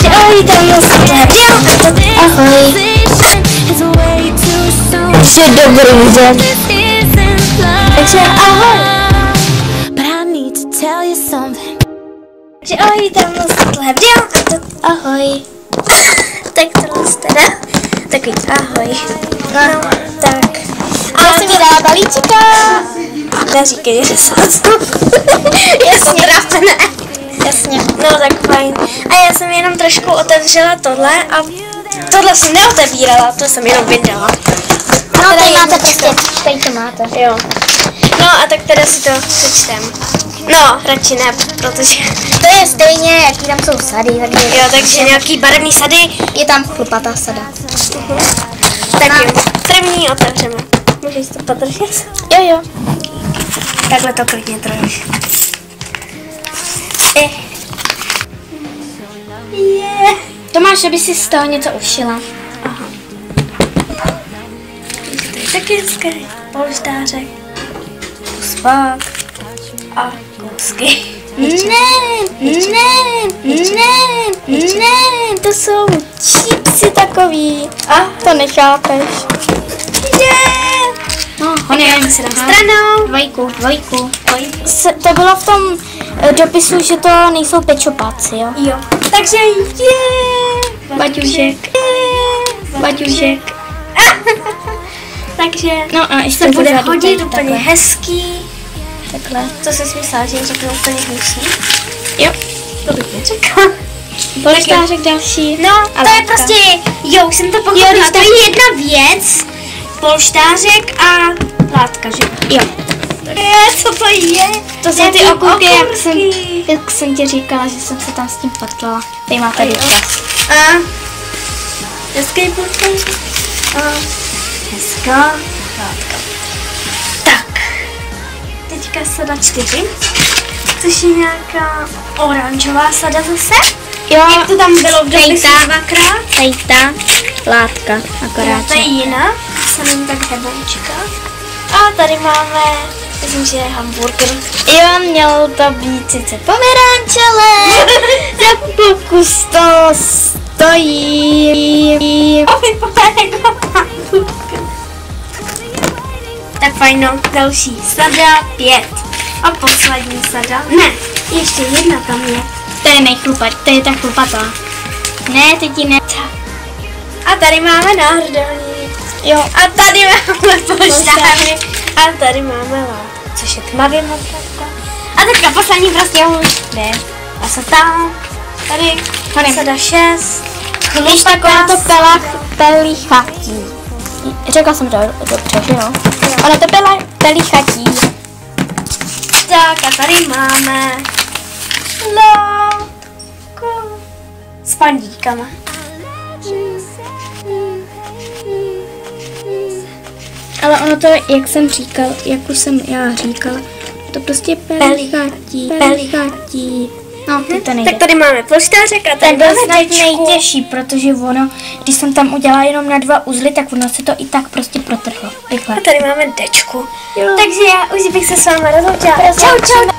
Ahoj, tam ahoj. Takže dobrý den. Takže ahoj. Takže ahoj, tam ahoj. Tak tohle teda. Takový ahoj. No, tak. A já jsem mi dala balíčka. Neříkej, že sádzku. Jasně, ne. Jasně. No tak fajn. A já jsem jenom trošku otevřela tohle a tohle jsem neotevírala, to jsem jenom vydala. No tady máte prostě, tady to máte. Jo. No a tak teda si to přečtem. No, radši ne, protože to je stejně, jaký tam jsou sady. Takže jo, takže nějaký barevný sady. Je tam chlupatá sada. Tak jo, první otevřeme. Můžeš to podržet? Jo. Takhle to klidně trojíš. Tomáš, aby si z toho něco ušila. Aha. To je taky hezký polštářek. Spát a kousky. Ne, to jsou čípsy takový. A to nechápeš. No, honem si dám stranou. Dvojku. To bylo v tom dopisu, že to nejsou pečopáci, jo? Jo. Takže Baťušek. Takže no a ještě se bude hodit úplně hezký. Takhle. Co jsi myslela, že řeknu úplně hnusný? Jo. To bych nečekala. Polštářek další. No, a to je prostě, už jsem to pochopila. To je jedna věc. Polštářek a látka, že? Jo. Co to je? To jsou ty okurky, jak jsem ti říkala, že jsem se tam s tím patlala. Tady máte důkaz. Hezký polštářek. Hezká látka. Tak. Teďka sada 4. Což je nějaká oranžová sada zase. Jo. Jak to tam bylo v dopisu dvakrát. Tady ta látka, akorát. To je jiná. Se není tak heboučka. A tady máme, myslím, že je hamburger. Jo, mělo to být sice pomerančele, za pokus to stojí. Tak fajn, no, další sada 5. A poslední sada. Ne, ještě jedna tam je. To je to je ta chlupatá. Ne, teď ji ne. A tady máme náhrdelník. Jo. A tady máme polštářek. A tady máme látku, což je tmavě modrá. A teďka poslední prostě už jde. A se tam. Tady sada 6. Víš, taková to pelichatí. Řekla jsem to dobře, že jo? Ono to pelichatí. Tak a tady máme látku s pandíkama. Ale ono to, jak jsem říkal, jak už jsem já říkala, to prostě pelichatí. No, to nejde. Tak tady máme polštářek a tady byl snad nejtěžší, protože ono, když jsem tam udělala jenom na 2 uzly, tak ono se to i tak prostě protrhlo. Rychle. A tady máme dečku. Jo. Takže já už bych se s váma rozloučila. Čau.